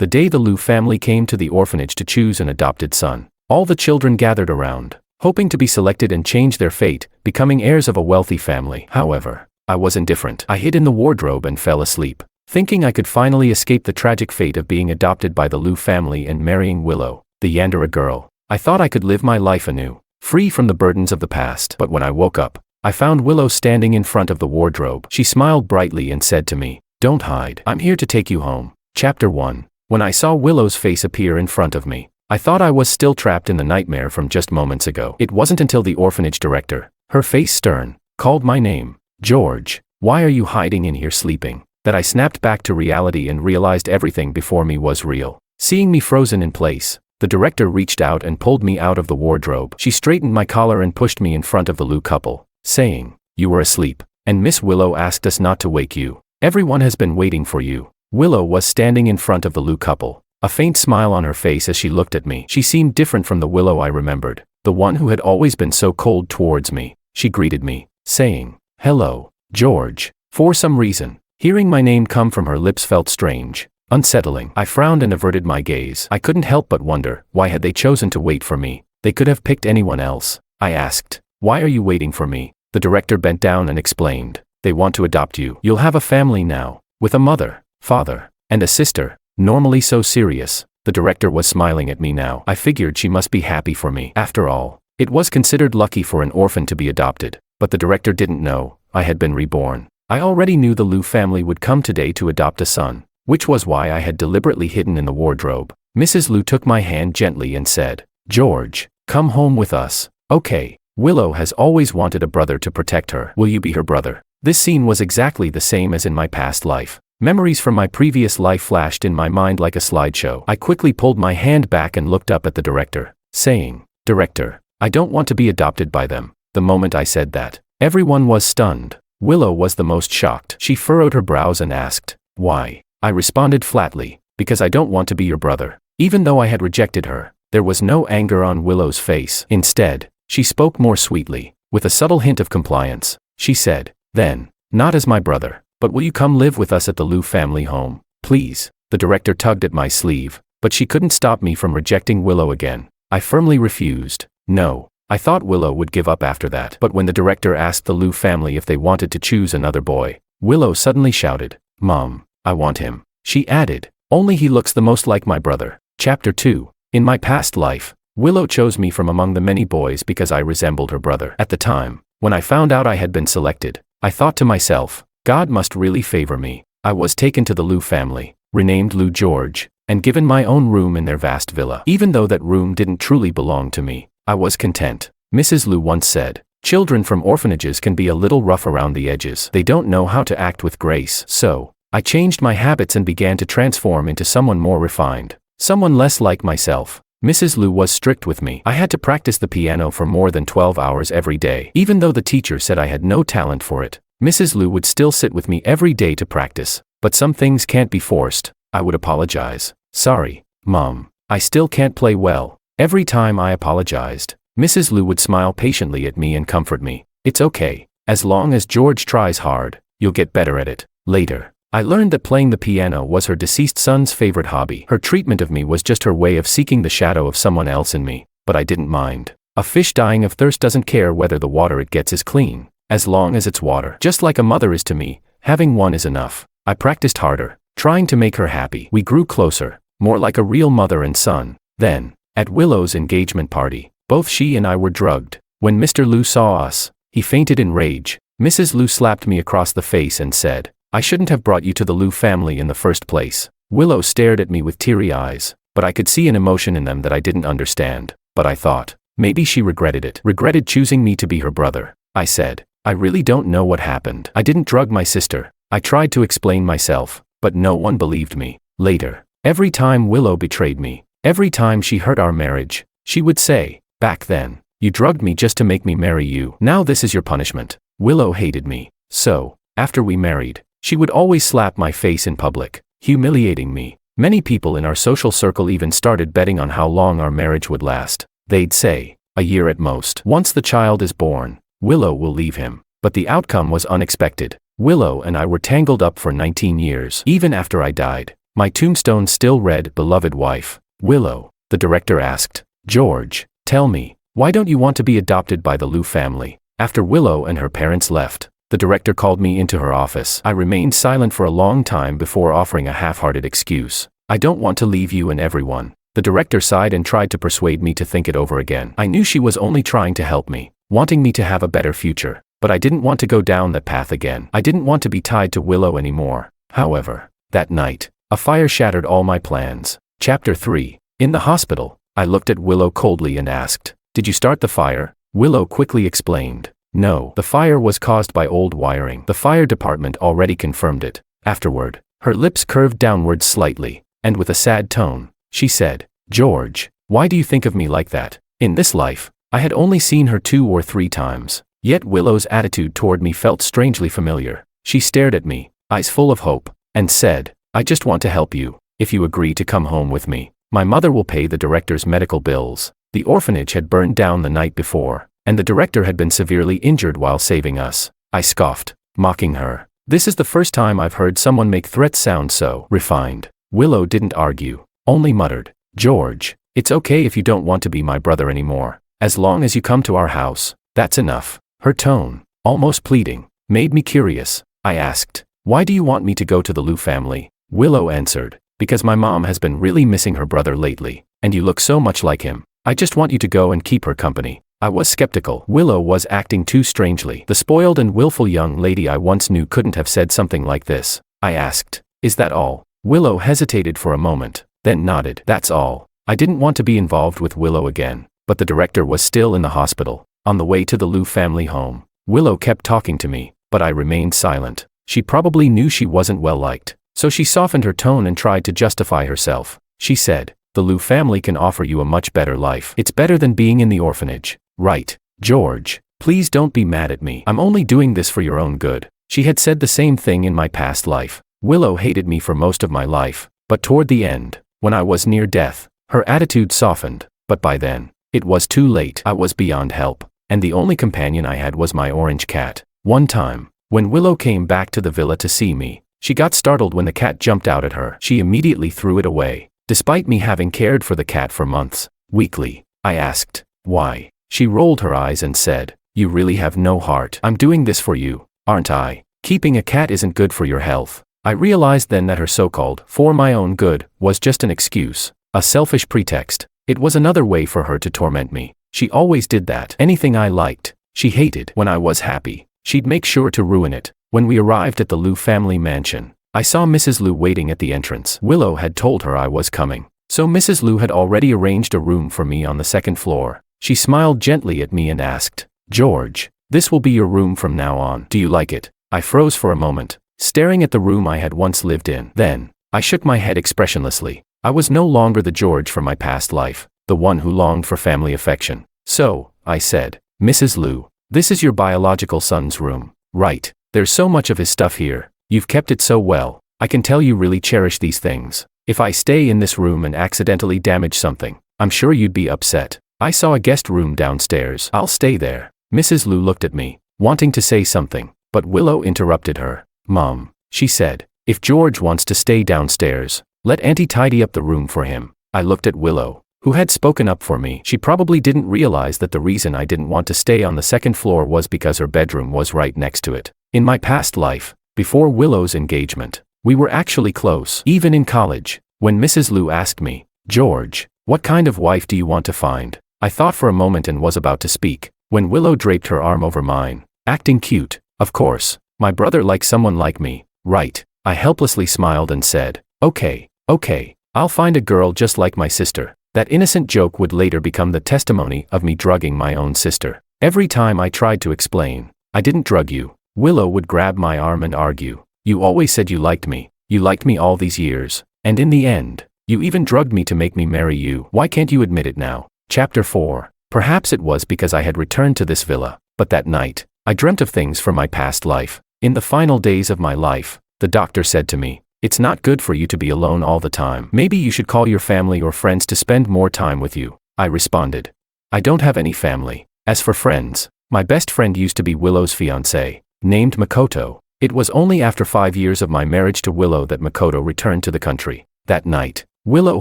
the day the Liu family came to the orphanage to choose an adopted son. All the children gathered around, hoping to be selected and change their fate, becoming heirs of a wealthy family. However, I was indifferent. I hid in the wardrobe and fell asleep, thinking I could finally escape the tragic fate of being adopted by the Liu family and marrying Willow, the yandere girl. I thought I could live my life anew, free from the burdens of the past. But when I woke up, I found Willow standing in front of the wardrobe. She smiled brightly and said to me, "Don't hide. I'm here to take you home." Chapter 1. When I saw Willow's face appear in front of me, I thought I was still trapped in the nightmare from just moments ago. It wasn't until the orphanage director, her face stern, called my name, "George, why are you hiding in here sleeping?" that I snapped back to reality and realized everything before me was real. Seeing me frozen in place, the director reached out and pulled me out of the wardrobe. She straightened my collar and pushed me in front of the Liu couple, saying, "You were asleep, and Miss Willow asked us not to wake you. Everyone has been waiting for you." Willow was standing in front of the Liu couple, a faint smile on her face as she looked at me. She seemed different from the Willow I remembered, the one who had always been so cold towards me. She greeted me, saying, "Hello, George." For some reason, hearing my name come from her lips felt strange, unsettling. I frowned and averted my gaze. I couldn't help but wonder, why had they chosen to wait for me? They could have picked anyone else. I asked, "Why are you waiting for me?" The director bent down and explained, "They want to adopt you. You'll have a family now, with a mother, father, and a sister." Normally so serious, the director was smiling at me now. I figured she must be happy for me. After all, it was considered lucky for an orphan to be adopted, but the director didn't know I had been reborn. I already knew the Liu family would come today to adopt a son, which was why I had deliberately hidden in the wardrobe. Mrs. Liu took my hand gently and said, "George, come home with us." "Okay." Willow has always wanted a brother to protect her. "Will you be her brother?" This scene was exactly the same as in my past life. Memories from my previous life flashed in my mind like a slideshow. I quickly pulled my hand back and looked up at the director, saying, "Director, I don't want to be adopted by them." The moment I said that, everyone was stunned. Willow was the most shocked. She furrowed her brows and asked, "Why?" I responded flatly, "Because I don't want to be your brother." Even though I had rejected her, there was no anger on Willow's face. Instead, she spoke more sweetly, with a subtle hint of compliance. She said, "Then, not as my brother, but will you come live with us at the Liu family home, please?" The director tugged at my sleeve, but she couldn't stop me from rejecting Willow again. I firmly refused. No. I thought Willow would give up after that. But when the director asked the Liu family if they wanted to choose another boy, Willow suddenly shouted, "Mom, I want him." She added, "Only he looks the most like my brother." Chapter 2. In my past life, Willow chose me from among the many boys because I resembled her brother. At the time, when I found out I had been selected, I thought to myself, God must really favor me. I was taken to the Liu family, renamed Liu George, and given my own room in their vast villa. Even though that room didn't truly belong to me, I was content. Mrs. Liu once said, "Children from orphanages can be a little rough around the edges. They don't know how to act with grace." So, I changed my habits and began to transform into someone more refined, someone less like myself. Mrs. Liu was strict with me. I had to practice the piano for more than 12 hours every day. Even though the teacher said I had no talent for it, Mrs. Liu would still sit with me every day to practice. But some things can't be forced. I would apologize. "Sorry, Mom, I still can't play well." Every time I apologized, Mrs. Liu would smile patiently at me and comfort me. "It's okay. As long as George tries hard, you'll get better at it." Later, I learned that playing the piano was her deceased son's favorite hobby. Her treatment of me was just her way of seeking the shadow of someone else in me, but I didn't mind. A fish dying of thirst doesn't care whether the water it gets is clean, as long as it's water. Just like a mother is to me, having one is enough. I practiced harder, trying to make her happy. We grew closer, more like a real mother and son. Then, at Willow's engagement party, both she and I were drugged. When Mr. Liu saw us, he fainted in rage. Mrs. Liu slapped me across the face and said, "I shouldn't have brought you to the Liu family in the first place." Willow stared at me with teary eyes, but I could see an emotion in them that I didn't understand. But I thought, maybe she regretted it. Regretted choosing me to be her brother. I said, "I really don't know what happened. I didn't drug my sister." I tried to explain myself, but no one believed me. Later, every time Willow betrayed me, every time she hurt our marriage, she would say, "Back then, you drugged me just to make me marry you. Now this is your punishment." Willow hated me. So, after we married, she would always slap my face in public, humiliating me. Many people in our social circle even started betting on how long our marriage would last. They'd say, a year at most. Once the child is born, Willow will leave him. But the outcome was unexpected. Willow and I were tangled up for 19 years. Even after I died, My tombstone still read, "Beloved wife, Willow." The director asked, "George, tell me, why don't you want to be adopted by the Liu family?" After Willow and her parents left, the director called me into her office. I remained silent for a long time before offering a half-hearted excuse. "I don't want to leave you and everyone." The director sighed and tried to persuade me to think it over again. I knew she was only trying to help me, wanting me to have a better future, but I didn't want to go down that path again. I didn't want to be tied to Willow anymore. However, that night, a fire shattered all my plans. Chapter 3. In the hospital, I looked at Willow coldly and asked, "Did you start the fire?" Willow quickly explained, "No, the fire was caused by old wiring. The fire department already confirmed it." Afterward, her lips curved downwards slightly, and with a sad tone, she said, "George, why do you think of me like that?" In this life, I had only seen her 2 or 3 times, yet Willow's attitude toward me felt strangely familiar. She stared at me, eyes full of hope, and said, "I just want to help you. If you agree to come home with me, my mother will pay the director's medical bills." The orphanage had burned down the night before, and the director had been severely injured while saving us. I scoffed, mocking her. This is the first time I've heard someone make threats sound so refined. Willow didn't argue, only muttered, "George, it's okay if you don't want to be my brother anymore. As long as you come to our house, that's enough." Her tone, almost pleading, made me curious. I asked, "Why do you want me to go to the Liu family?" Willow answered, "Because my mom has been really missing her brother lately, and you look so much like him. I just want you to go and keep her company." I was skeptical. Willow was acting too strangely. The spoiled and willful young lady I once knew couldn't have said something like this. I asked, "Is that all?" Willow hesitated for a moment, then nodded. "That's all." I didn't want to be involved with Willow again, but the director was still in the hospital. On the way to the Liu family home, Willow kept talking to me, but I remained silent. She probably knew she wasn't well liked, so she softened her tone and tried to justify herself. She said, "The Liu family can offer you a much better life. It's better than being in the orphanage." "Right, George, please don't be mad at me. I'm only doing this for your own good." She had said the same thing in my past life. Willow hated me for most of my life, but toward the end, when I was near death, her attitude softened. But by then, it was too late. I was beyond help, and the only companion I had was my orange cat. One time, when Willow came back to the villa to see me, she got startled when the cat jumped out at her. She immediately threw it away, despite me having cared for the cat for months. Weakly, I asked, "Why?" She rolled her eyes and said, "You really have no heart." "I'm doing this for you, aren't I? Keeping a cat isn't good for your health." I realized then that her so-called "for my own good" was just an excuse, a selfish pretext. It was another way for her to torment me. She always did that. Anything I liked, she hated. When I was happy, she'd make sure to ruin it. When we arrived at the Liu family mansion, I saw Mrs. Liu waiting at the entrance. Willow had told her I was coming, so Mrs. Liu had already arranged a room for me on the 2nd floor. She smiled gently at me and asked, "George, this will be your room from now on. Do you like it?" I froze for a moment, staring at the room I had once lived in. Then, I shook my head expressionlessly. I was no longer the George from my past life, the one who longed for family affection. "So," I said, "Mrs. Liu, this is your biological son's room, right? There's so much of his stuff here. You've kept it so well. I can tell you really cherish these things. If I stay in this room and accidentally damage something, I'm sure you'd be upset. I saw a guest room downstairs. I'll stay there." Mrs. Liu looked at me, wanting to say something, but Willow interrupted her. "Mom," she said, "if George wants to stay downstairs, let Auntie tidy up the room for him." I looked at Willow, who had spoken up for me. She probably didn't realize that the reason I didn't want to stay on the 2nd floor was because her bedroom was right next to it. In my past life, before Willow's engagement, we were actually close. Even in college, when Mrs. Liu asked me, "George, what kind of wife do you want to find?" I thought for a moment and was about to speak, when Willow draped her arm over mine, acting cute. "Of course, my brother likes someone like me, right?" I helplessly smiled and said, Okay, I'll find a girl just like my sister." That innocent joke would later become the testimony of me drugging my own sister. Every time I tried to explain, "I didn't drug you," Willow would grab my arm and argue, "You always said you liked me. You liked me all these years. And in the end, you even drugged me to make me marry you. Why can't you admit it now?" Chapter 4. Perhaps it was because I had returned to this villa, but that night, I dreamt of things from my past life. In the final days of my life, the doctor said to me, "It's not good for you to be alone all the time. Maybe you should call your family or friends to spend more time with you." I responded, "I don't have any family. As for friends, my best friend used to be Willow's fiancé, named Makoto. It was only after 5 years of my marriage to Willow that Makoto returned to the country. That night, Willow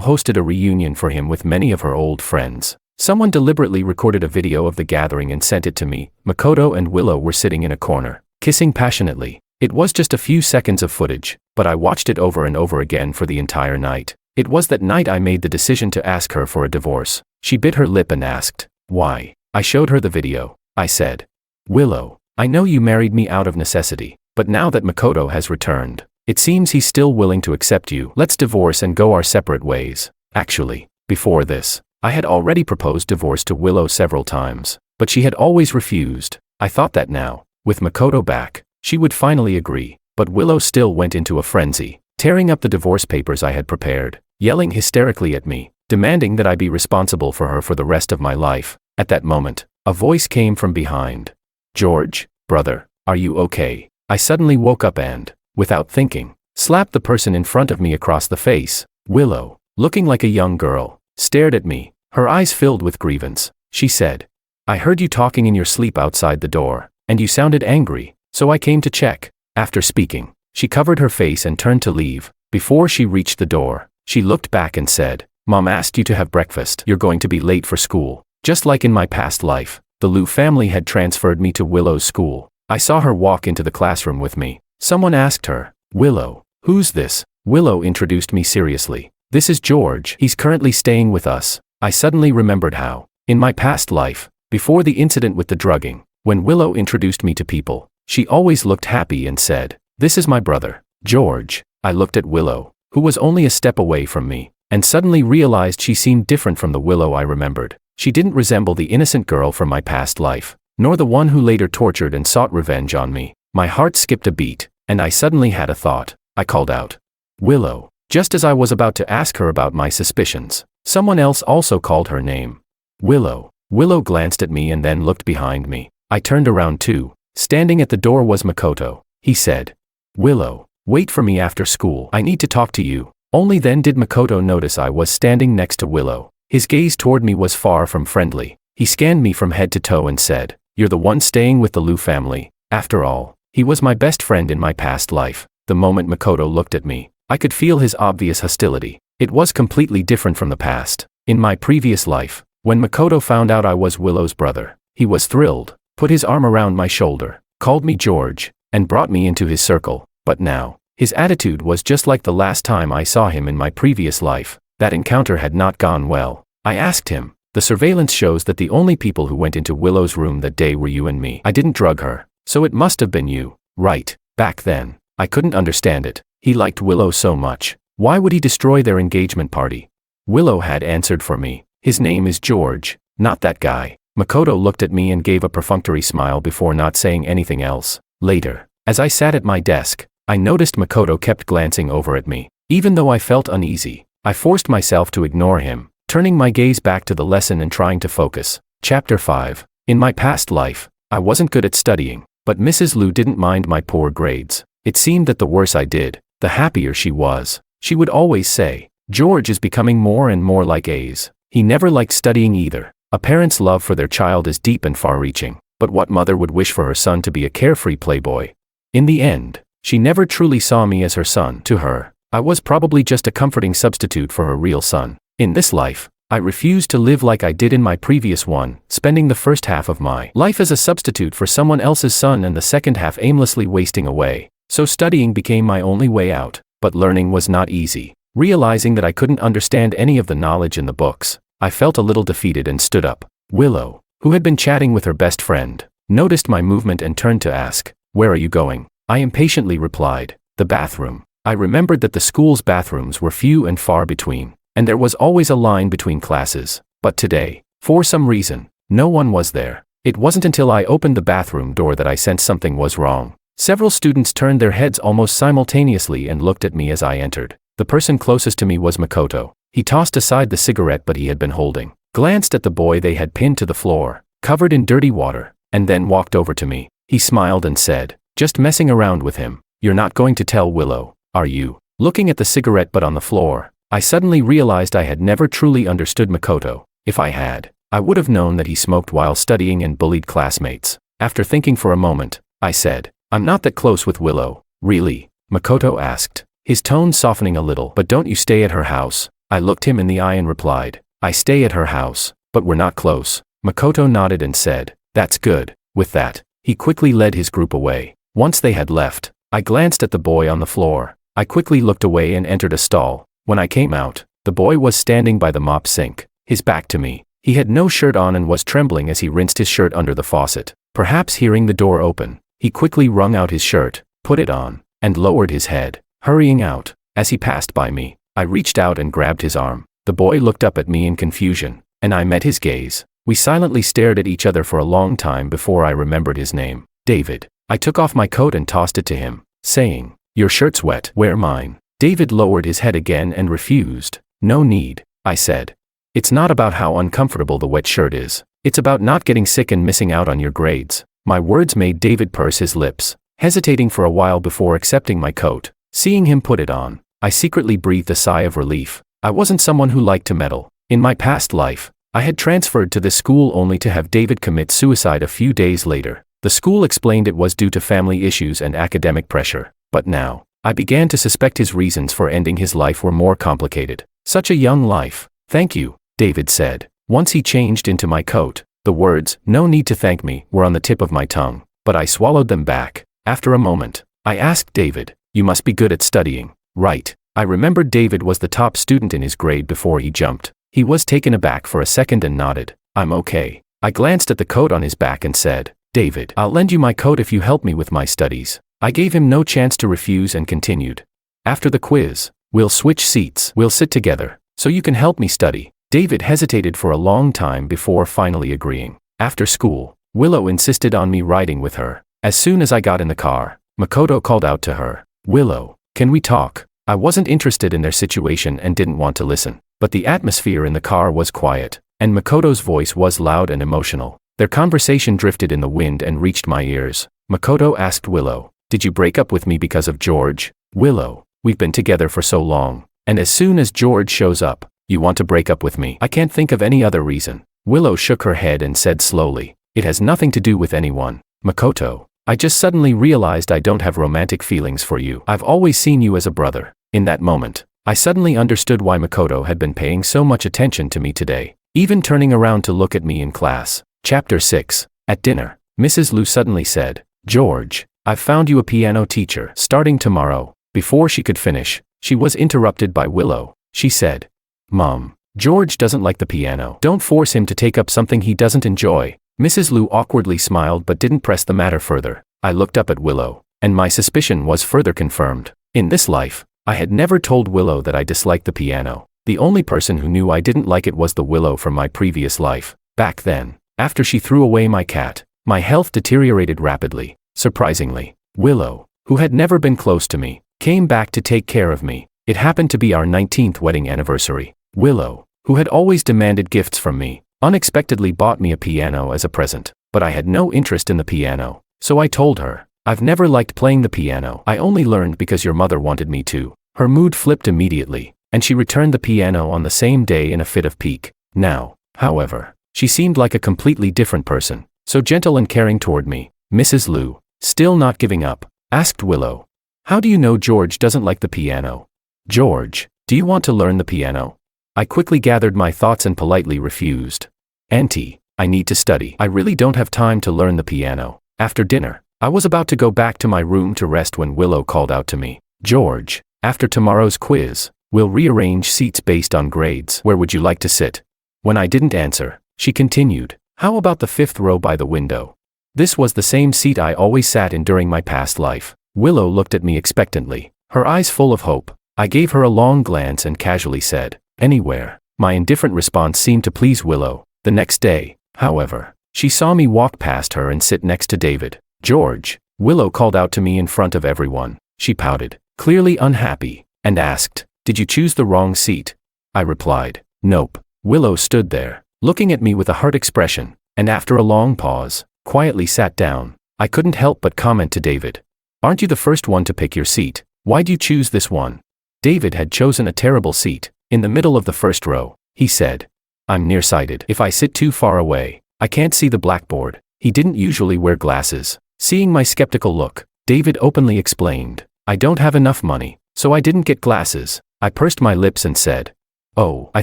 hosted a reunion for him with many of her old friends. Someone deliberately recorded a video of the gathering and sent it to me. Makoto and Willow were sitting in a corner, kissing passionately. It was just a few seconds of footage, but I watched it over and over again for the entire night. It was that night I made the decision to ask her for a divorce. She bit her lip and asked, "Why?" I showed her the video. I said, "Willow, I know you married me out of necessity, but now that Makoto has returned, it seems he's still willing to accept you. Let's divorce and go our separate ways." Actually, before this, I had already proposed divorce to Willow several times, but she had always refused. I thought that now, with Makoto back, she would finally agree, but Willow still went into a frenzy, tearing up the divorce papers I had prepared, yelling hysterically at me, demanding that I be responsible for her for the rest of my life. At that moment, a voice came from behind. "George, brother, are you okay?" I suddenly woke up and, without thinking, slapped the person in front of me across the face. Willow, looking like a young girl, stared at me, her eyes filled with grievance. She said, "I heard you talking in your sleep outside the door, and you sounded angry, so I came to check." After speaking, she covered her face and turned to leave. Before she reached the door, she looked back and said, "Mom asked you to have breakfast. You're going to be late for school." Just like in my past life, the Liu family had transferred me to Willow's school. I saw her walk into the classroom with me. Someone asked her, "Willow, who's this?" Willow introduced me seriously. "This is George. He's currently staying with us." I suddenly remembered how, in my past life, before the incident with the drugging, when Willow introduced me to people, she always looked happy and said, "This is my brother, George." I looked at Willow, who was only a step away from me, and suddenly realized she seemed different from the Willow I remembered. She didn't resemble the innocent girl from my past life, nor the one who later tortured and sought revenge on me. My heart skipped a beat, and I suddenly had a thought. I called out, "Willow." Just as I was about to ask her about my suspicions, someone else also called her name. "Willow." Willow glanced at me and then looked behind me. I turned around too. Standing at the door was Makoto. He said, "Willow, wait for me after school. I need to talk to you." Only then did Makoto notice I was standing next to Willow. His gaze toward me was far from friendly. He scanned me from head to toe and said, "You're the one staying with the Liu family." After all, he was my best friend in my past life. The moment Makoto looked at me, I could feel his obvious hostility. It was completely different from the past. In my previous life, when Makoto found out I was Willow's brother, he was thrilled, put his arm around my shoulder, called me George, and brought me into his circle. But now, his attitude was just like the last time I saw him in my previous life. That encounter had not gone well. I asked him, "The surveillance shows that the only people who went into Willow's room that day were you and me. I didn't drug her, so it must have been you, right?" Back then, I couldn't understand it. He liked Willow so much. Why would he destroy their engagement party? Willow had answered for me. "His name is George, not that guy." Makoto looked at me and gave a perfunctory smile before not saying anything else. Later, as I sat at my desk, I noticed Makoto kept glancing over at me. Even though I felt uneasy, I forced myself to ignore him, turning my gaze back to the lesson and trying to focus. Chapter 5. In my past life, I wasn't good at studying, but Mrs. Liu didn't mind my poor grades. It seemed that the worse I did, the happier she was. She would always say, "George is becoming more and more like A's." He never liked studying either. A parent's love for their child is deep and far-reaching, but what mother would wish for her son to be a carefree playboy? In the end, she never truly saw me as her son. To her, I was probably just a comforting substitute for her real son. In this life, I refused to live like I did in my previous one, spending the first half of my life as a substitute for someone else's son and the second half aimlessly wasting away. So studying became my only way out, but learning was not easy. Realizing that I couldn't understand any of the knowledge in the books, I felt a little defeated and stood up. Willow, who had been chatting with her best friend, noticed my movement and turned to ask, "Where are you going?" I impatiently replied, "The bathroom." I remembered that the school's bathrooms were few and far between, and there was always a line between classes. But today, for some reason, no one was there. It wasn't until I opened the bathroom door that I sensed something was wrong. Several students turned their heads almost simultaneously and looked at me as I entered. The person closest to me was Makoto. He tossed aside the cigarette he had been holding, glanced at the boy they had pinned to the floor, covered in dirty water, and then walked over to me. He smiled and said, "Just messing around with him. You're not going to tell Willow, are you?" Looking at the cigarette butt on the floor, I suddenly realized I had never truly understood Makoto. If I had, I would have known that he smoked while studying and bullied classmates. After thinking for a moment, I said, "I'm not that close with Willow." "Really?" Makoto asked, his tone softening a little. But don't you stay at her house? I looked him in the eye and replied, I stay at her house, but we're not close. Makoto nodded and said, that's good. With that, he quickly led his group away. Once they had left, I glanced at the boy on the floor. I quickly looked away and entered a stall. When I came out, the boy was standing by the mop sink, his back to me. He had no shirt on and was trembling as he rinsed his shirt under the faucet. Perhaps hearing the door open, he quickly wrung out his shirt, put it on, and lowered his head, hurrying out. As he passed by me, I reached out and grabbed his arm. The boy looked up at me in confusion, and I met his gaze. We silently stared at each other for a long time before I remembered his name, David. I took off my coat and tossed it to him, saying, your shirt's wet, wear mine. David lowered his head again and refused. No need, I said. It's not about how uncomfortable the wet shirt is. It's about not getting sick and missing out on your grades. My words made David purse his lips, hesitating for a while before accepting my coat. Seeing him put it on, I secretly breathed a sigh of relief. I wasn't someone who liked to meddle. In my past life, I had transferred to this school only to have David commit suicide a few days later. The school explained it was due to family issues and academic pressure. But now, I began to suspect his reasons for ending his life were more complicated. Such a young life. Thank you, David said. Once he changed into my coat, the words, no need to thank me, were on the tip of my tongue, but I swallowed them back. After a moment, I asked David, you must be good at studying, right? I remembered David was the top student in his grade before he jumped. He was taken aback for a second and nodded. I'm okay. I glanced at the coat on his back and said, David, I'll lend you my coat if you help me with my studies. I gave him no chance to refuse and continued. After the quiz, we'll switch seats. We'll sit together, so you can help me study. David hesitated for a long time before finally agreeing. After school, Willow insisted on me riding with her. As soon as I got in the car, Makoto called out to her, Willow, can we talk? I wasn't interested in their situation and didn't want to listen. But the atmosphere in the car was quiet, and Makoto's voice was loud and emotional. Their conversation drifted in the wind and reached my ears. Makoto asked Willow, did you break up with me because of George? Willow, we've been together for so long, and as soon as George shows up, you want to break up with me? I can't think of any other reason. Willow shook her head and said slowly, it has nothing to do with anyone. Makoto, I just suddenly realized I don't have romantic feelings for you. I've always seen you as a brother. In that moment, I suddenly understood why Makoto had been paying so much attention to me today, even turning around to look at me in class. Chapter 6. At dinner, Mrs. Liu suddenly said, George, I've found you a piano teacher starting tomorrow. Before she could finish, she was interrupted by Willow. She said, Mom, George doesn't like the piano. Don't force him to take up something he doesn't enjoy. Mrs. Liu awkwardly smiled but didn't press the matter further. I looked up at Willow, and my suspicion was further confirmed. In this life, I had never told Willow that I disliked the piano. The only person who knew I didn't like it was the Willow from my previous life. Back then, after she threw away my cat, my health deteriorated rapidly. Surprisingly, Willow, who had never been close to me, came back to take care of me. It happened to be our 19th wedding anniversary. Willow, who had always demanded gifts from me, unexpectedly bought me a piano as a present. But I had no interest in the piano, so I told her, I've never liked playing the piano. I only learned because your mother wanted me to. Her mood flipped immediately, and she returned the piano on the same day in a fit of pique. Now, however, she seemed like a completely different person, so gentle and caring toward me. Mrs. Liu, still not giving up, asked Willow, how do you know George doesn't like the piano? George, do you want to learn the piano? I quickly gathered my thoughts and politely refused. Auntie, I need to study. I really don't have time to learn the piano. After dinner, I was about to go back to my room to rest when Willow called out to me, George, after tomorrow's quiz, we'll rearrange seats based on grades. Where would you like to sit? When I didn't answer, she continued, how about the 5th row by the window? This was the same seat I always sat in during my past life. Willow looked at me expectantly, her eyes full of hope. I gave her a long glance and casually said, anywhere. My indifferent response seemed to please Willow. The next day, however, she saw me walk past her and sit next to David. George, Willow called out to me in front of everyone. She pouted, clearly unhappy, and asked, did you choose the wrong seat? I replied, nope. Willow stood there, looking at me with a hurt expression, and after a long pause, quietly sat down. I couldn't help but comment to David, aren't you the first one to pick your seat? Why'd you choose this one? David had chosen a terrible seat, in the middle of the 1st row. He said, I'm nearsighted. If I sit too far away, I can't see the blackboard. He didn't usually wear glasses. Seeing my skeptical look, David openly explained, I don't have enough money. So I didn't get glasses. I pursed my lips and said, "Oh, I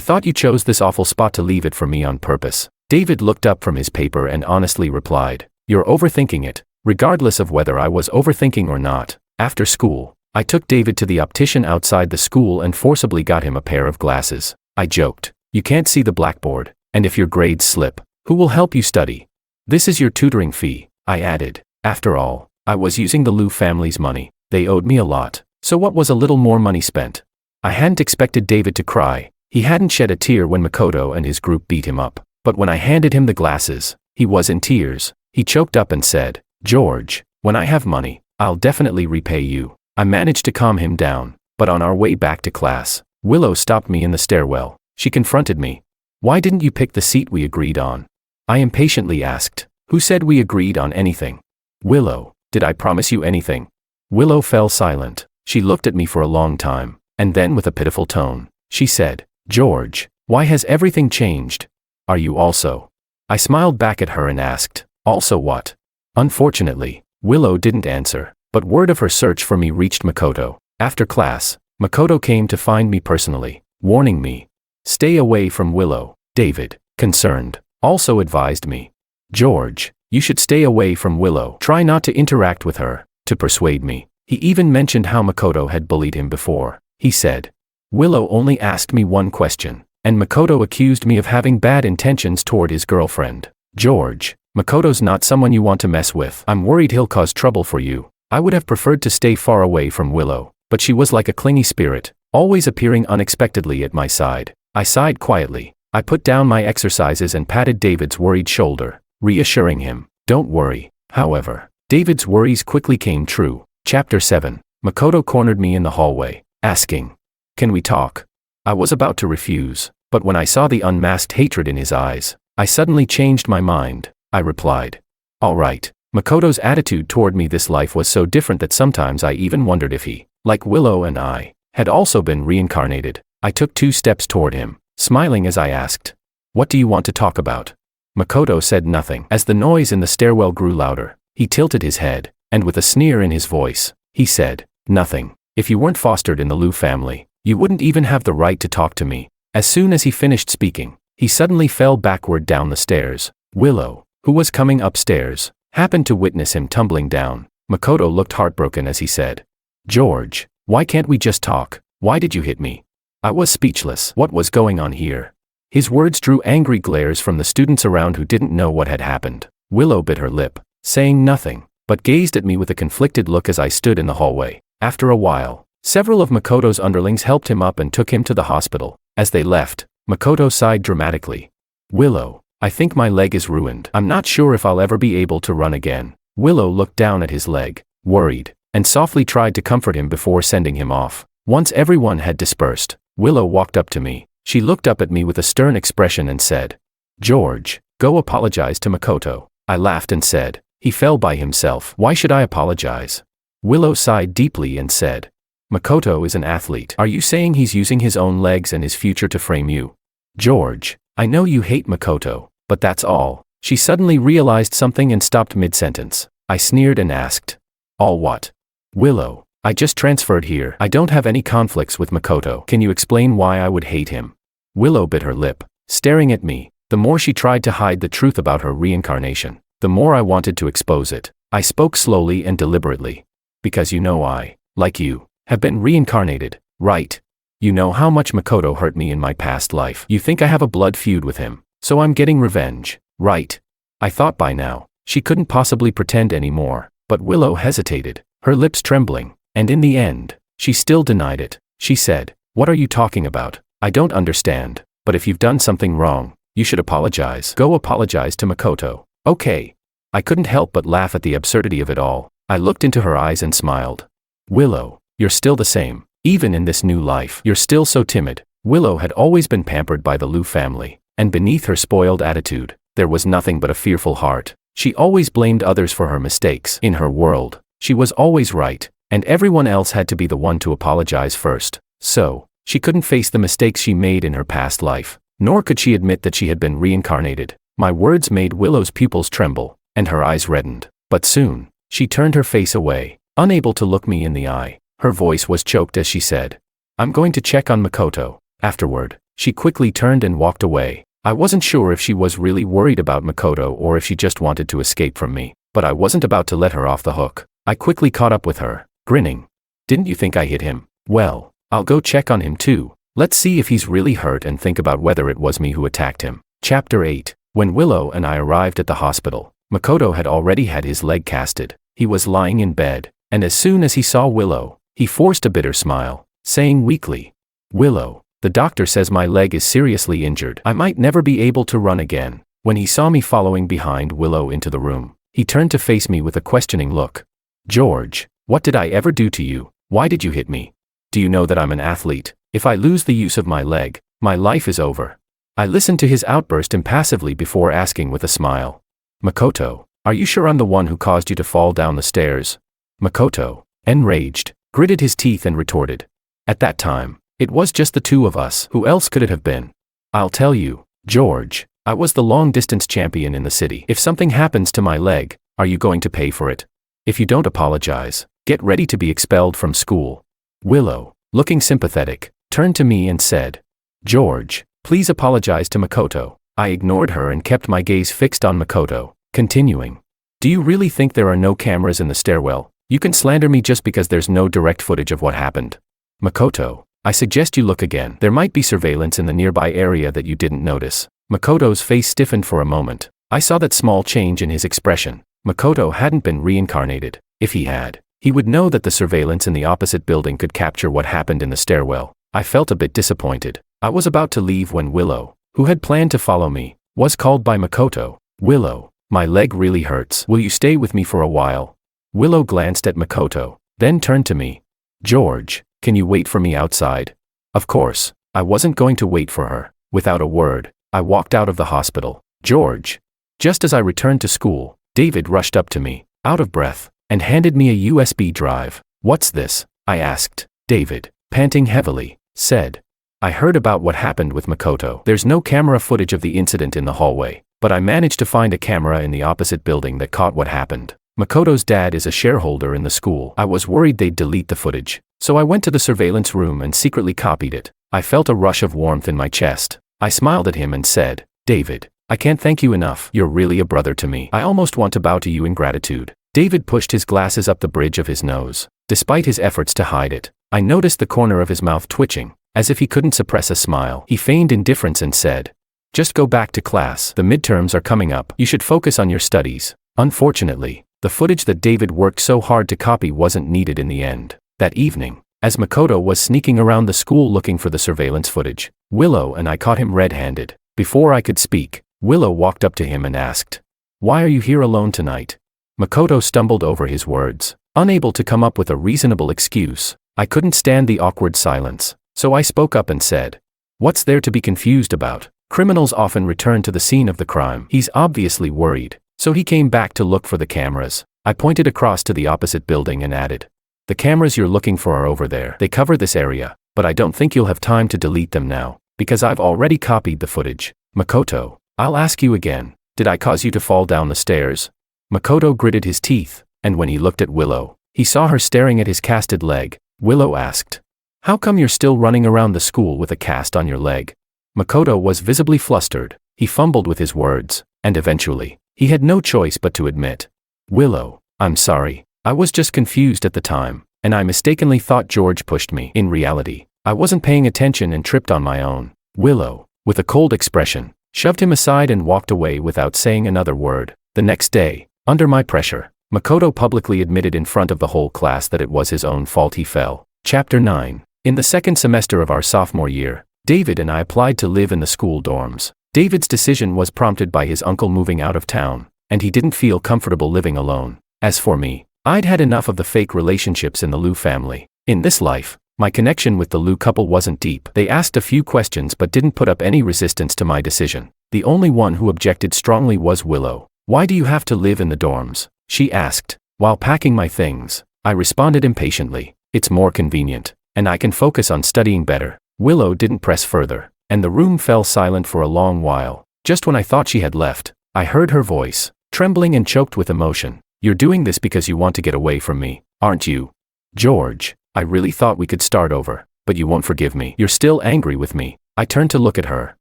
thought you chose this awful spot to leave it for me on purpose." David looked up from his paper and honestly replied, "You're overthinking it." Regardless of whether I was overthinking or not, after school, I took David to the optician outside the school and forcibly got him a pair of glasses. I joked, "You can't see the blackboard, and if your grades slip, who will help you study? This is your tutoring fee," I added. After all, I was using the Liu family's money. They owed me a lot, so what was a little more money spent? I hadn't expected David to cry. He hadn't shed a tear when Makoto and his group beat him up, but when I handed him the glasses, he was in tears. He choked up and said, "George, when I have money, I'll definitely repay you." I managed to calm him down, but on our way back to class, Willow stopped me in the stairwell. She confronted me. "Why didn't you pick the seat we agreed on?" I impatiently asked, "Who said we agreed on anything?" "Willow, did I promise you anything?" Willow fell silent. She looked at me for a long time, and then with a pitiful tone, she said, "George, why has everything changed? Are you also?" I smiled back at her and asked, "Also what?" Unfortunately, Willow didn't answer, but word of her search for me reached Makoto. After class, Makoto came to find me personally, warning me, "Stay away from Willow." David, concerned, also advised me, "George, you should stay away from Willow. Try not to interact with her," to persuade me. He even mentioned how Makoto had bullied him before. He said, "Willow only asked me one question, and Makoto accused me of having bad intentions toward his girlfriend. George, Makoto's not someone you want to mess with. I'm worried he'll cause trouble for you." I would have preferred to stay far away from Willow, but she was like a clingy spirit, always appearing unexpectedly at my side. I sighed quietly. I put down my exercises and patted David's worried shoulder, reassuring him, "Don't worry." However, David's worries quickly came true. Chapter 7. Makoto cornered me in the hallway, asking, "Can we talk?" I was about to refuse, but when I saw the unmasked hatred in his eyes, I suddenly changed my mind. I replied, "All right." Makoto's attitude toward me this life was so different that sometimes I even wondered if he, like Willow and I, had also been reincarnated. I took 2 steps toward him, smiling as I asked, "What do you want to talk about?" Makoto said nothing. As the noise in the stairwell grew louder, he tilted his head, and with a sneer in his voice, he said, "Nothing. If you weren't fostered in the Liu family, you wouldn't even have the right to talk to me." As soon as he finished speaking, he suddenly fell backward down the stairs. Willow, who was coming upstairs, happened to witness him tumbling down. Makoto looked heartbroken as he said, "George, why can't we just talk? Why did you hit me?" I was speechless. What was going on here? His words drew angry glares from the students around who didn't know what had happened. Willow bit her lip, saying nothing, but gazed at me with a conflicted look as I stood in the hallway. After a while, several of Makoto's underlings helped him up and took him to the hospital. As they left, Makoto sighed dramatically. "Willow, I think my leg is ruined. I'm not sure if I'll ever be able to run again." Willow looked down at his leg, worried, and softly tried to comfort him before sending him off. Once everyone had dispersed, Willow walked up to me. She looked up at me with a stern expression and said, "George, go apologize to Makoto." I laughed and said, "He fell by himself. Why should I apologize?" Willow sighed deeply and said, "Makoto is an athlete. Are you saying he's using his own legs and his future to frame you?" "George, I know you hate Makoto, but that's all." She suddenly realized something and stopped mid-sentence. I sneered and asked, "All what?" "Willow, I just transferred here. I don't have any conflicts with Makoto. Can you explain why I would hate him?" Willow bit her lip, staring at me. The more she tried to hide the truth about her reincarnation, the more I wanted to expose it. I spoke slowly and deliberately. "Because you know I, like you, have been reincarnated, right? You know how much Makoto hurt me in my past life. You think I have a blood feud with him, so I'm getting revenge, right?" I thought by now, she couldn't possibly pretend anymore, but Willow hesitated, her lips trembling, and in the end, she still denied it. She said, "What are you talking about? I don't understand, but if you've done something wrong, you should apologize. Go apologize to Makoto." "Okay." I couldn't help but laugh at the absurdity of it all. I looked into her eyes and smiled. "Willow, you're still the same. Even in this new life, you're still so timid." Willow had always been pampered by the Liu family, and beneath her spoiled attitude, there was nothing but a fearful heart. She always blamed others for her mistakes. In her world, she was always right, and everyone else had to be the one to apologize first. So, she couldn't face the mistakes she made in her past life, nor could she admit that she had been reincarnated. My words made Willow's pupils tremble, and her eyes reddened. But soon, she turned her face away, unable to look me in the eye. Her voice was choked as she said, "I'm going to check on Makoto." Afterward, she quickly turned and walked away. I wasn't sure if she was really worried about Makoto or if she just wanted to escape from me, but I wasn't about to let her off the hook. I quickly caught up with her, grinning. "Didn't you think I hit him? Well, I'll go check on him too. Let's see if he's really hurt and think about whether it was me who attacked him." Chapter 8. When Willow and I arrived at the hospital, Makoto had already had his leg casted. He was lying in bed, and as soon as he saw Willow, he forced a bitter smile, saying weakly, "Willow, the doctor says my leg is seriously injured. I might never be able to run again." When he saw me following behind Willow into the room, he turned to face me with a questioning look. "George, what did I ever do to you? Why did you hit me? Do you know that I'm an athlete? If I lose the use of my leg, my life is over." I listened to his outburst impassively before asking with a smile, "Makoto, are you sure I'm the one who caused you to fall down the stairs?" Makoto, enraged, gritted his teeth and retorted, "At that time, it was just the two of us. Who else could it have been? I'll tell you, George, I was the long-distance champion in the city. If something happens to my leg, are you going to pay for it? If you don't apologize, get ready to be expelled from school." Willow, looking sympathetic, turned to me and said, "George, please apologize to Makoto." I ignored her and kept my gaze fixed on Makoto, continuing, "Do you really think there are no cameras in the stairwell? You can slander me just because there's no direct footage of what happened. Makoto, I suggest you look again. There might be surveillance in the nearby area that you didn't notice." Makoto's face stiffened for a moment. I saw that small change in his expression. Makoto hadn't been reincarnated. If he had, he would know that the surveillance in the opposite building could capture what happened in the stairwell. I felt a bit disappointed. I was about to leave when Willow, who had planned to follow me, was called by Makoto. "Willow, my leg really hurts. Will you stay with me for a while?" Willow glanced at Makoto, then turned to me. "George, can you wait for me outside?" Of course, I wasn't going to wait for her. Without a word, I walked out of the hospital. "George." Just as I returned to school, David rushed up to me, out of breath, and handed me a USB drive. "What's this?" I asked. David, panting heavily, said, "I heard about what happened with Makoto. There's no camera footage of the incident in the hallway, but I managed to find a camera in the opposite building that caught what happened. Makoto's dad is a shareholder in the school. I was worried they'd delete the footage, so I went to the surveillance room and secretly copied it." I felt a rush of warmth in my chest. I smiled at him and said, "David, I can't thank you enough. You're really a brother to me. I almost want to bow to you in gratitude." David pushed his glasses up the bridge of his nose. Despite his efforts to hide it, I noticed the corner of his mouth twitching, as if he couldn't suppress a smile. He feigned indifference and said, "Just go back to class. The midterms are coming up. You should focus on your studies." Unfortunately, the footage that David worked so hard to copy wasn't needed in the end. That evening, as Makoto was sneaking around the school looking for the surveillance footage, Willow and I caught him red-handed. Before I could speak, Willow walked up to him and asked, "Why are you here alone tonight?" Makoto stumbled over his words, unable to come up with a reasonable excuse. I couldn't stand the awkward silence, so I spoke up and said, "What's there to be confused about? Criminals often return to the scene of the crime." He's obviously worried, so he came back to look for the cameras. I pointed across to the opposite building and added, "The cameras you're looking for are over there. They cover this area, but I don't think you'll have time to delete them now, because I've already copied the footage." "Makoto, I'll ask you again, did I cause you to fall down the stairs?" Makoto gritted his teeth, and when he looked at Willow, he saw her staring at his casted leg. Willow asked, "How come you're still running around the school with a cast on your leg?" Makoto was visibly flustered. He fumbled with his words, and eventually, he had no choice but to admit, "Willow, I'm sorry. I was just confused at the time, and I mistakenly thought George pushed me. In reality, I wasn't paying attention and tripped on my own." Willow, with a cold expression, shoved him aside and walked away without saying another word. The next day, under my pressure, Makoto publicly admitted in front of the whole class that it was his own fault he fell. Chapter 9. In the second semester of our sophomore year, David and I applied to live in the school dorms. David's decision was prompted by his uncle moving out of town, and he didn't feel comfortable living alone. As for me, I'd had enough of the fake relationships in the Liu family. In this life, my connection with the Liu couple wasn't deep. They asked a few questions but didn't put up any resistance to my decision. The only one who objected strongly was Willow. "Why do you have to live in the dorms?" she asked. While packing my things, I responded impatiently, "It's more convenient, and I can focus on studying better." Willow didn't press further, and the room fell silent for a long while. Just when I thought she had left, I heard her voice, trembling and choked with emotion. "You're doing this because you want to get away from me, aren't you?" "George, I really thought we could start over, but you won't forgive me. You're still angry with me. I turned to look at her,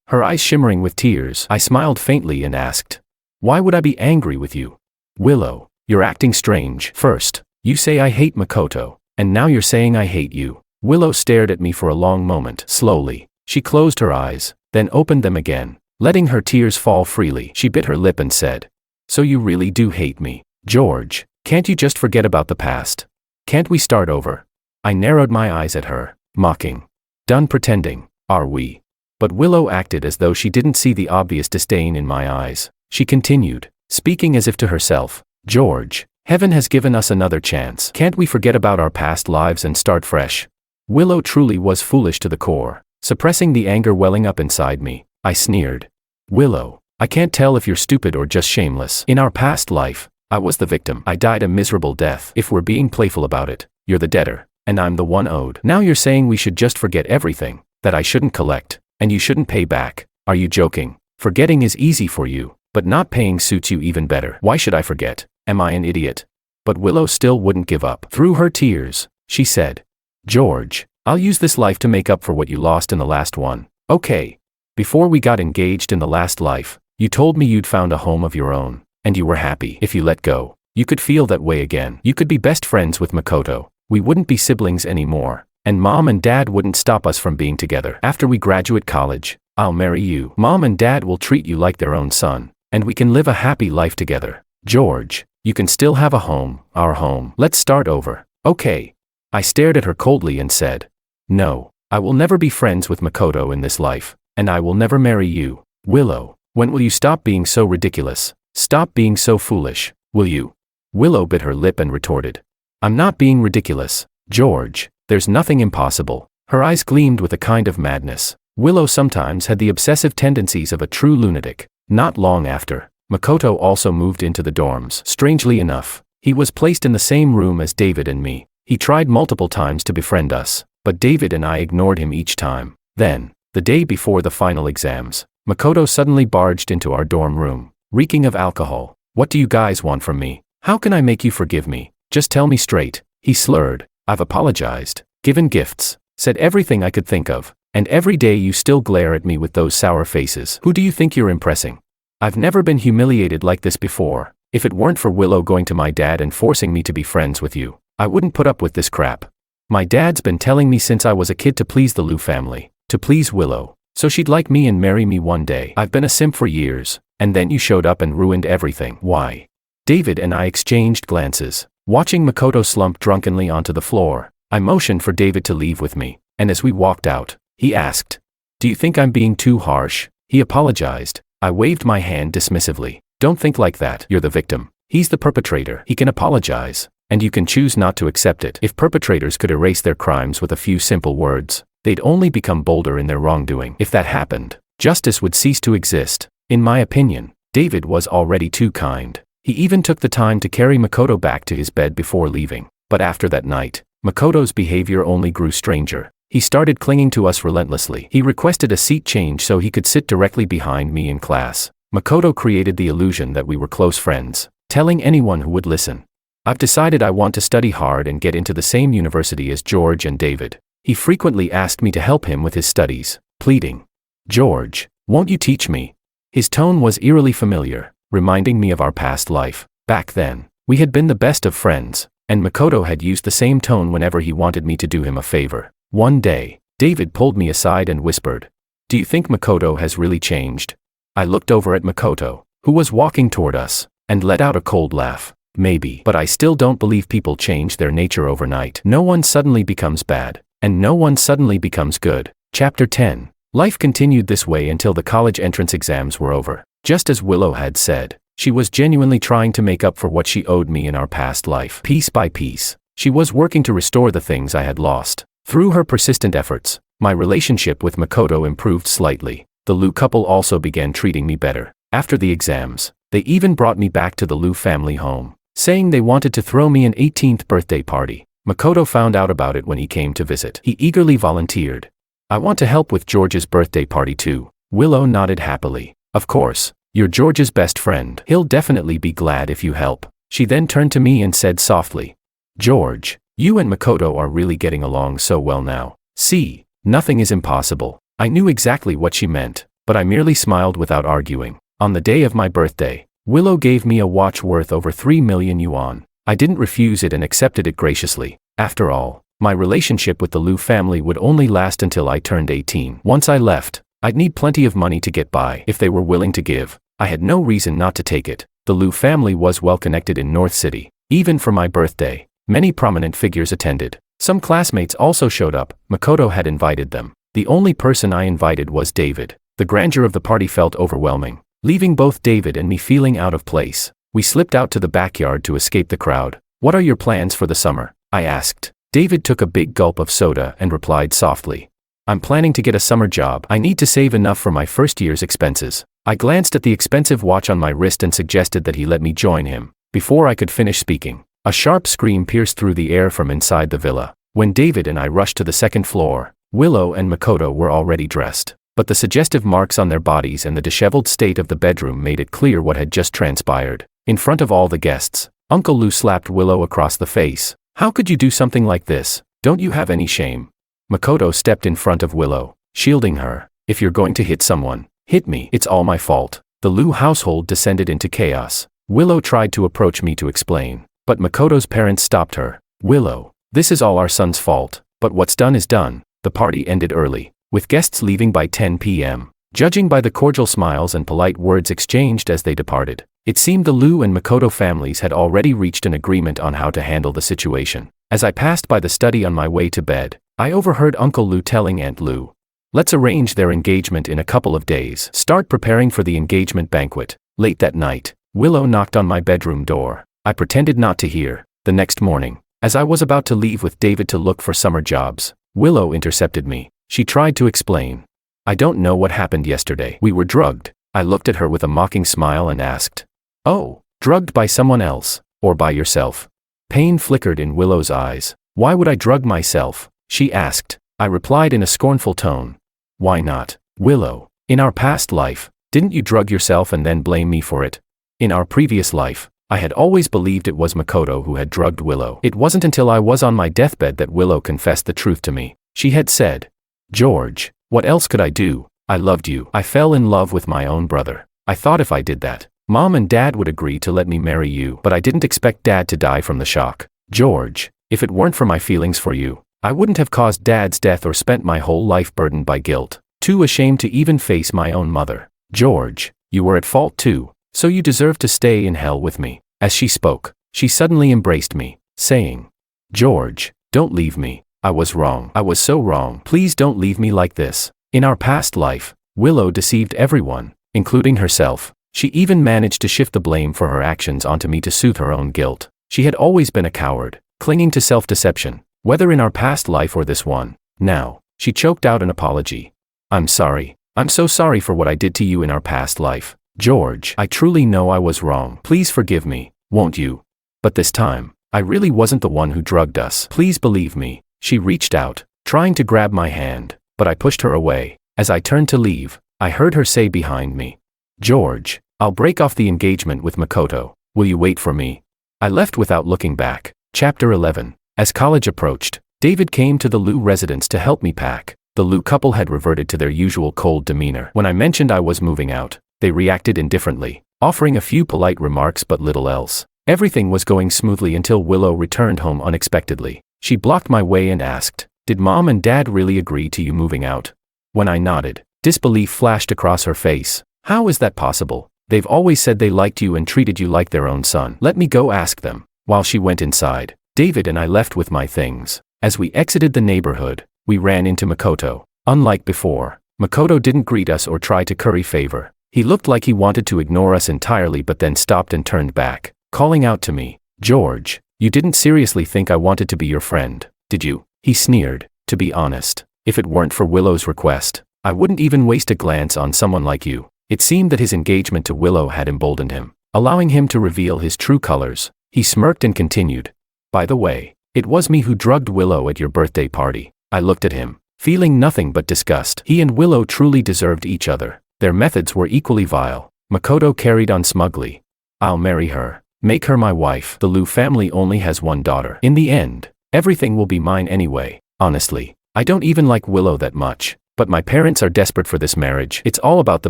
her eyes shimmering with tears. I smiled faintly and asked, why would I be angry with you? Willow, you're acting strange. First, you say I hate Makoto, and now you're saying I hate you. Willow stared at me for a long moment. Slowly, she closed her eyes, then opened them again, letting her tears fall freely. She bit her lip and said, so you really do hate me. George, can't you just forget about the past? Can't we start over? I narrowed my eyes at her, mocking. Done pretending, are we? But Willow acted as though she didn't see the obvious disdain in my eyes. She continued, speaking as if to herself, George, heaven has given us another chance. Can't we forget about our past lives and start fresh? Willow truly was foolish to the core. Suppressing the anger welling up inside me, I sneered. Willow, I can't tell if you're stupid or just shameless. In our past life, I was the victim. I died a miserable death. If we're being playful about it, you're the debtor, and I'm the one owed. Now you're saying we should just forget everything, that I shouldn't collect, and you shouldn't pay back. Are you joking? Forgetting is easy for you, but not paying suits you even better. Why should I forget? Am I an idiot? But Willow still wouldn't give up. Through her tears, she said, George, I'll use this life to make up for what you lost in the last one. Okay. Before we got engaged in the last life, you told me you'd found a home of your own, and you were happy. If you let go, you could feel that way again. You could be best friends with Makoto. We wouldn't be siblings anymore, and Mom and Dad wouldn't stop us from being together. After we graduate college, I'll marry you. Mom and Dad will treat you like their own son, and we can live a happy life together. George, you can still have a home, our home. Let's start over. Okay. I stared at her coldly and said, no, I will never be friends with Makoto in this life, and I will never marry you. Willow, when will you stop being so ridiculous? Stop being so foolish, will you? Willow bit her lip and retorted, I'm not being ridiculous, George, there's nothing impossible. Her eyes gleamed with a kind of madness. Willow sometimes had the obsessive tendencies of a true lunatic. Not long after, Makoto also moved into the dorms. Strangely enough, he was placed in the same room as David and me. He tried multiple times to befriend us, but David and I ignored him each time. Then, the day before the final exams, Makoto suddenly barged into our dorm room, reeking of alcohol. What do you guys want from me? How can I make you forgive me? Just tell me straight. He slurred. I've apologized, given gifts, said everything I could think of, and every day you still glare at me with those sour faces. Who do you think you're impressing? I've never been humiliated like this before. If it weren't for Willow going to my dad and forcing me to be friends with you, I wouldn't put up with this crap. My dad's been telling me since I was a kid to please the Liu family, to please Willow, so she'd like me and marry me one day. I've been a simp for years, and then you showed up and ruined everything. Why? David and I exchanged glances. Watching Makoto slump drunkenly onto the floor, I motioned for David to leave with me, and as we walked out, he asked, do you think I'm being too harsh? He apologized. I waved my hand dismissively. Don't think like that. You're the victim. He's the perpetrator. He can apologize, and you can choose not to accept it. If perpetrators could erase their crimes with a few simple words, they'd only become bolder in their wrongdoing. If that happened, justice would cease to exist. In my opinion, David was already too kind. He even took the time to carry Makoto back to his bed before leaving. But after that night, Makoto's behavior only grew stranger. He started clinging to us relentlessly. He requested a seat change so he could sit directly behind me in class. Makoto created the illusion that we were close friends, telling anyone who would listen, I've decided I want to study hard and get into the same university as George and David. He frequently asked me to help him with his studies, pleading, George, won't you teach me? His tone was eerily familiar, reminding me of our past life. Back then, we had been the best of friends, and Makoto had used the same tone whenever he wanted me to do him a favor. One day, David pulled me aside and whispered, do you think Makoto has really changed? I looked over at Makoto, who was walking toward us, and let out a cold laugh. Maybe, but I still don't believe people change their nature overnight. No one suddenly becomes bad, and no one suddenly becomes good. Chapter 10. Life continued this way until the college entrance exams were over. Just as Willow had said, she was genuinely trying to make up for what she owed me in our past life. Piece by piece, she was working to restore the things I had lost. Through her persistent efforts, my relationship with Makoto improved slightly. The Liu couple also began treating me better. After the exams, they even brought me back to the Liu family home, saying they wanted to throw me an 18th birthday party. Makoto found out about it when he came to visit. He eagerly volunteered. I want to help with George's birthday party too. Willow nodded happily. Of course, you're George's best friend. He'll definitely be glad if you help. She then turned to me and said softly, George, You and Makoto are really getting along so well now. See, nothing is impossible. I knew exactly what she meant, but I merely smiled without arguing. On the day of my birthday, Willow gave me a watch worth over 3 million yuan. I didn't refuse it and accepted it graciously. After all, my relationship with the Liu family would only last until I turned 18. Once I left, I'd need plenty of money to get by. If they were willing to give, I had no reason not to take it. The Liu family was well connected in North City. Even for my birthday, many prominent figures attended. Some classmates also showed up. Makoto had invited them. The only person I invited was David. The grandeur of the party felt overwhelming, leaving both David and me feeling out of place. We slipped out to the backyard to escape the crowd. What are your plans for the summer? I asked. David took a big gulp of soda and replied softly. I'm planning to get a summer job. I need to save enough for my first year's expenses. I glanced at the expensive watch on my wrist and suggested that he let me join him. Before I could finish speaking, a sharp scream pierced through the air from inside the villa. When David and I rushed to the second floor, Willow and Makoto were already dressed. But the suggestive marks on their bodies and the disheveled state of the bedroom made it clear what had just transpired. In front of all the guests, Uncle Liu slapped Willow across the face. How could you do something like this? Don't you have any shame? Makoto stepped in front of Willow, shielding her. If you're going to hit someone, hit me. It's all my fault. The Liu household descended into chaos. Willow tried to approach me to explain, but Makoto's parents stopped her. Willow, this is all our son's fault, but what's done is done. The party ended early, with guests leaving by 10 p.m. Judging by the cordial smiles and polite words exchanged as they departed, it seemed the Liu and Makoto families had already reached an agreement on how to handle the situation. As I passed by the study on my way to bed, I overheard Uncle Liu telling Aunt Liu, let's arrange their engagement in a couple of days. Start preparing for the engagement banquet. Late that night, Willow knocked on my bedroom door. I pretended not to hear. The next morning, as I was about to leave with David to look for summer jobs, Willow intercepted me. She tried to explain. I don't know what happened yesterday. We were drugged. I looked at her with a mocking smile and asked, oh, drugged by someone else, or by yourself? Pain flickered in Willow's eyes. Why would I drug myself? She asked. I replied in a scornful tone. Why not, Willow? In our past life, didn't you drug yourself and then blame me for it? In our previous life, I had always believed it was Makoto who had drugged Willow. It wasn't until I was on my deathbed that Willow confessed the truth to me. She had said, George, what else could I do? I loved you. I fell in love with my own brother. I thought if I did that, Mom and Dad would agree to let me marry you, but I didn't expect Dad to die from the shock. George, if it weren't for my feelings for you, I wouldn't have caused Dad's death or spent my whole life burdened by guilt, too ashamed to even face my own mother. George, you were at fault too, so you deserve to stay in hell with me. As she spoke, she suddenly embraced me, saying, George, don't leave me. I was wrong. I was so wrong. Please don't leave me like this. In our past life, Willow deceived everyone, including herself. She even managed to shift the blame for her actions onto me to soothe her own guilt. She had always been a coward, clinging to self-deception, whether in our past life or this one. Now, she choked out an apology. I'm sorry. I'm so sorry for what I did to you in our past life. George, I truly know I was wrong. Please forgive me, won't you? But this time, I really wasn't the one who drugged us. Please believe me. She reached out, trying to grab my hand, but I pushed her away. As I turned to leave, I heard her say behind me, George, I'll break off the engagement with Makoto. Will you wait for me? I left without looking back. Chapter 11. As college approached, David came to the Liu residence to help me pack. The Liu couple had reverted to their usual cold demeanor. When I mentioned I was moving out, they reacted indifferently, offering a few polite remarks but little else. Everything was going smoothly until Willow returned home unexpectedly. She blocked my way and asked, Did Mom and Dad really agree to you moving out? When I nodded, disbelief flashed across her face. How is that possible? They've always said they liked you and treated you like their own son. Let me go ask them. While she went inside, David and I left with my things. As we exited the neighborhood, we ran into Makoto. Unlike before, Makoto didn't greet us or try to curry favor. He looked like he wanted to ignore us entirely but then stopped and turned back, calling out to me, George, you didn't seriously think I wanted to be your friend, did you? He sneered. To be honest, if it weren't for Willow's request, I wouldn't even waste a glance on someone like you. It seemed that his engagement to Willow had emboldened him, allowing him to reveal his true colors. He smirked and continued, By the way, it was me who drugged Willow at your birthday party. I looked at him, feeling nothing but disgust. He and Willow truly deserved each other. Their methods were equally vile. Makoto carried on smugly. I'll marry her. Make her my wife. The Liu family only has one daughter. In the end, Everything will be mine anyway. Honestly, I don't even like Willow that much, but my parents are desperate for this marriage. It's all about the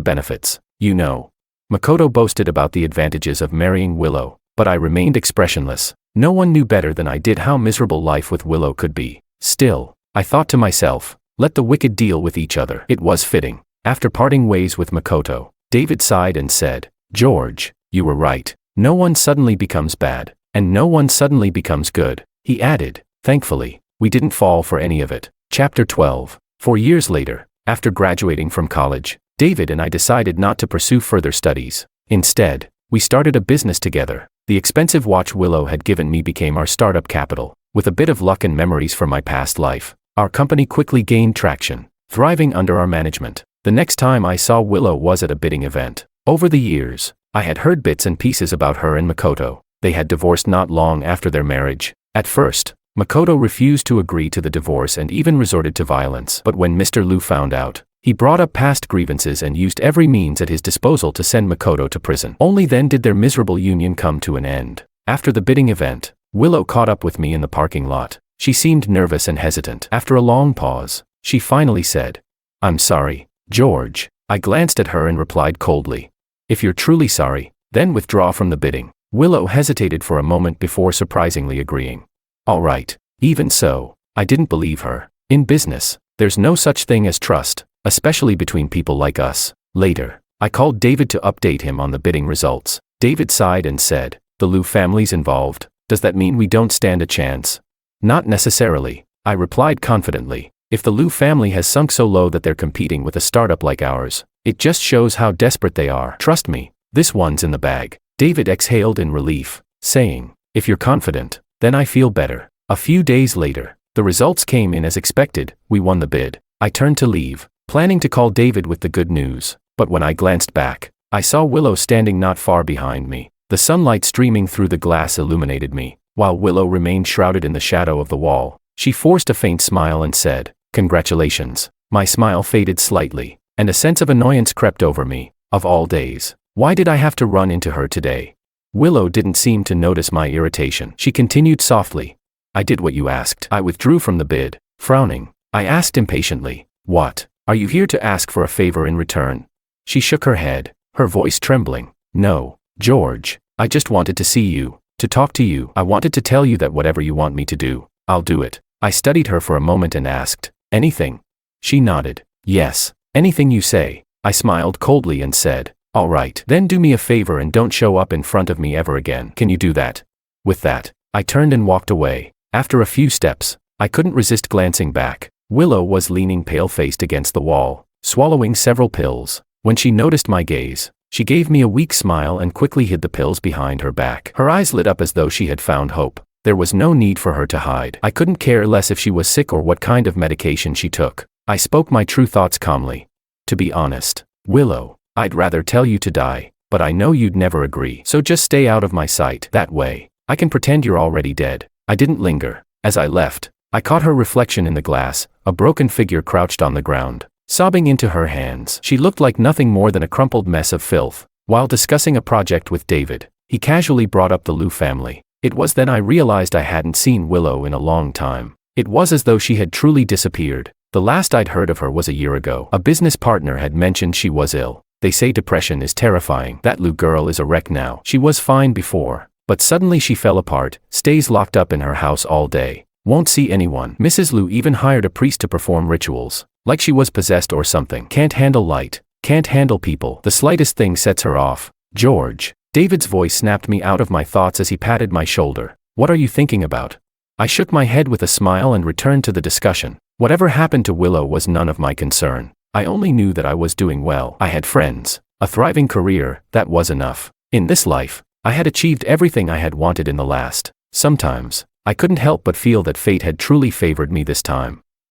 benefits, you know. Makoto boasted about the advantages of marrying Willow, but I remained expressionless. No one knew better than I did how miserable life with Willow could be. Still, I thought to myself, let the wicked deal with each other. It was fitting. After parting ways with Makoto, David sighed and said, George, you were right. No one suddenly becomes bad, and no one suddenly becomes good. He added, thankfully, we didn't fall for any of it. Chapter 12. 4 years later, after graduating from college, David and I decided not to pursue further studies. Instead, we started a business together. The expensive watch Willow had given me became our startup capital. With a bit of luck and memories from my past life, our company quickly gained traction, thriving under our management. The next time I saw Willow was at a bidding event. Over the years, I had heard bits and pieces about her and Makoto. They had divorced not long after their marriage. At first, Makoto refused to agree to the divorce and even resorted to violence. But when Mr. Liu found out, he brought up past grievances and used every means at his disposal to send Makoto to prison. Only then did their miserable union come to an end. After the bidding event, Willow caught up with me in the parking lot. She seemed nervous and hesitant. After a long pause, she finally said, I'm sorry, George. I glanced at her and replied coldly, if you're truly sorry, then withdraw from the bidding. Willow hesitated for a moment before surprisingly agreeing. All right. Even so, I didn't believe her. In business, there's no such thing as trust, especially between people like us. Later, I called David to update him on the bidding results. David sighed and said, the Liu family's involved. Does that mean we don't stand a chance? Not necessarily, I replied confidently. If the Liu family has sunk so low that they're competing with a startup like ours, it just shows how desperate they are. Trust me, this one's in the bag. David exhaled in relief, saying, if you're confident, then I feel better. A few days later, the results came in as expected. We won the bid. I turned to leave, planning to call David with the good news, but when I glanced back, I saw Willow standing not far behind me. The sunlight streaming through the glass illuminated me. While Willow remained shrouded in the shadow of the wall, she forced a faint smile and said, congratulations. My smile faded slightly, and a sense of annoyance crept over me. Of all days, why did I have to run into her today? Willow didn't seem to notice my irritation. She continued softly, I did what you asked. I withdrew from the bid. Frowning, I asked impatiently, what? Are you here to ask for a favor in return? She shook her head, her voice trembling. No, George, I just wanted to see you, to talk to you. I wanted to tell you that whatever you want me to do, I'll do it. I studied her for a moment and asked, anything? She nodded, yes, anything you say. I smiled coldly and said, all right. Then do me a favor and don't show up in front of me ever again. Can you do that? With that, I turned and walked away. After a few steps, I couldn't resist glancing back. Willow was leaning pale-faced against the wall, swallowing several pills. When she noticed my gaze, she gave me a weak smile and quickly hid the pills behind her back. Her eyes lit up as though she had found hope. There was no need for her to hide. I couldn't care less if she was sick or what kind of medication she took. I spoke my true thoughts calmly. To be honest, Willow, I'd rather tell you to die, but I know you'd never agree. So just stay out of my sight. That way, I can pretend you're already dead. I didn't linger. As I left, I caught her reflection in the glass, a broken figure crouched on the ground, sobbing into her hands. She looked like nothing more than a crumpled mess of filth. While discussing a project with David, he casually brought up the Liu family. It was then I realized I hadn't seen Willow in a long time. It was as though she had truly disappeared. The last I'd heard of her was a year ago. A business partner had mentioned she was ill. They say depression is terrifying. That Liu girl is a wreck now. She was fine before, but suddenly she fell apart, stays locked up in her house all day, won't see anyone. Mrs. Liu even hired a priest to perform rituals, like she was possessed or something. Can't handle light, can't handle people. The slightest thing sets her off. George. David's voice snapped me out of my thoughts as he patted my shoulder. What are you thinking about? I shook my head with a smile and returned to the discussion. Whatever happened to Willow was none of my concern. I only knew that I was doing well. I had friends, a thriving career. That was enough. In this life, I had achieved everything I had wanted in the last. Sometimes, I couldn't help but feel that fate had truly favored me this time.